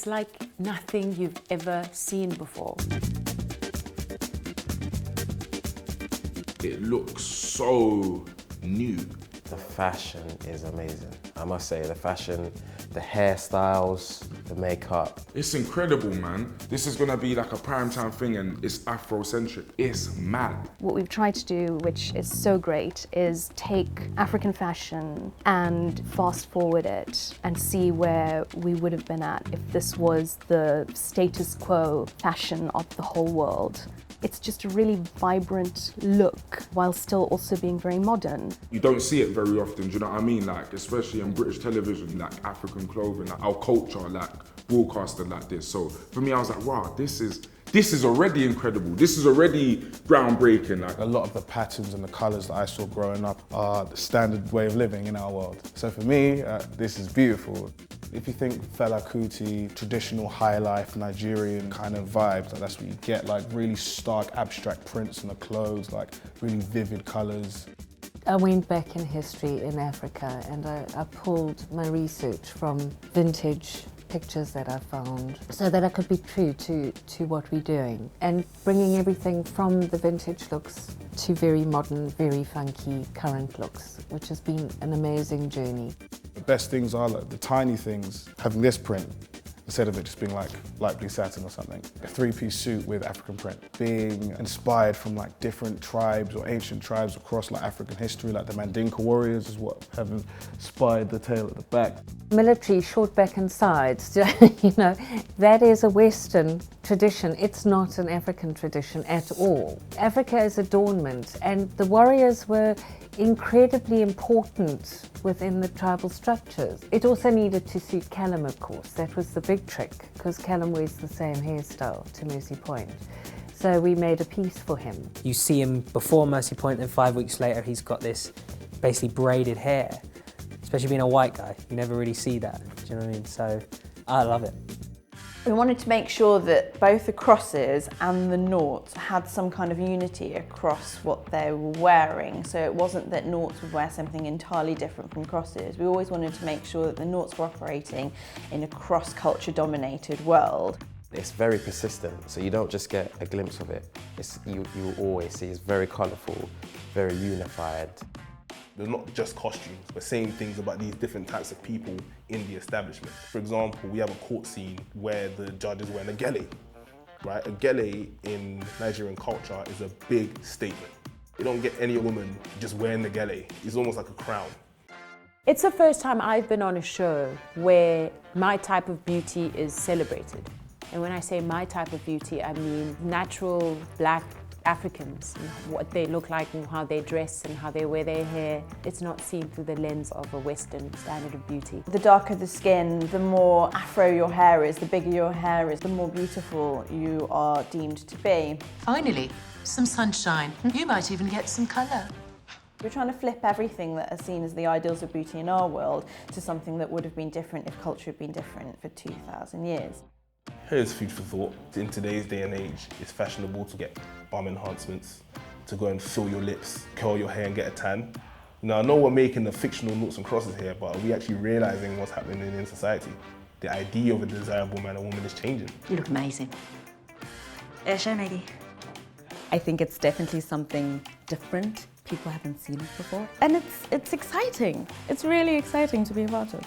like nothing you've ever seen before. It looks so new. The fashion is amazing. I must say, the fashion, the hairstyles, the makeup. It's incredible, man. This is gonna be like a primetime thing and it's Afrocentric. It's mad. What we've tried to do, which is so great, is take African fashion and fast forward it and see where we would have been at if this was the status quo fashion of the whole world. It's just a really vibrant look while still also being very modern. You don't see it very often, do you know what I mean? Like, especially in British television, like African clothing, like our culture, like broadcasted like this. So for me, I was like, wow, this is already incredible. This is already groundbreaking. Like, a lot of the patterns and the colours that I saw growing up are the standard way of living in our world. So for me, this is beautiful. If you think Fela Kuti, traditional high life Nigerian kind of vibes, like that's what you get, like really stark abstract prints on the clothes, like really vivid colours. I went back in history in Africa and I pulled my research from vintage pictures that I found so that I could be true to what we're doing and bringing everything from the vintage looks to very modern, very funky current looks, which has been an amazing journey. The best things are like the tiny things, having this print instead of it just being like light blue satin or something. A three-piece suit with African print, being inspired from like different tribes or ancient tribes across like African history, like the Mandinka warriors is what have inspired the tail at the back. Military, short back and sides, you know, that is a Western tradition. It's not an African tradition at all. Africa is adornment, and the warriors were incredibly important within the tribal structures. It also needed to suit Callum, of course. That was the big trick, because Callum wears the same hairstyle to Mercy Point. So we made a piece for him. You see him before Mercy Point, then 5 weeks later he's got this basically braided hair. Especially being a white guy, you never really see that. Do you know what I mean? So I love it. We wanted to make sure that both the crosses and the noughts had some kind of unity across what they were wearing. So it wasn't that noughts would wear something entirely different from crosses. We always wanted to make sure that the noughts were operating in a cross-culture dominated world. It's very persistent, so you don't just get a glimpse of it. You always see it's very colourful, very unified. They're not just costumes, we're saying things about these different types of people in the establishment. For example, we have a court scene where the judge is wearing a gele, right? A gele in Nigerian culture is a big statement. You don't get any woman just wearing the gele. It's almost like a crown. It's the first time I've been on a show where my type of beauty is celebrated. And when I say my type of beauty, I mean natural black Africans, and what they look like and how they dress and how they wear their hair. It's not seen through the lens of a Western standard of beauty. The darker the skin, the more afro your hair is, the bigger your hair is, the more beautiful you are deemed to be. Finally, some sunshine. You might even get some colour. We're trying to flip everything that are seen as the ideals of beauty in our world to something that would have been different if culture had been different for 2,000 years. Here's food for thought. In today's day and age, it's fashionable to get bum enhancements, to go and fill your lips, curl your hair and get a tan. Now, I know we're making the fictional noughts and crosses here, but are we actually realising what's happening in society? The idea of a desirable man or woman is changing. You look amazing. Show Maggie. I think it's definitely something different. People haven't seen it before. And it's exciting. It's really exciting to be a part of.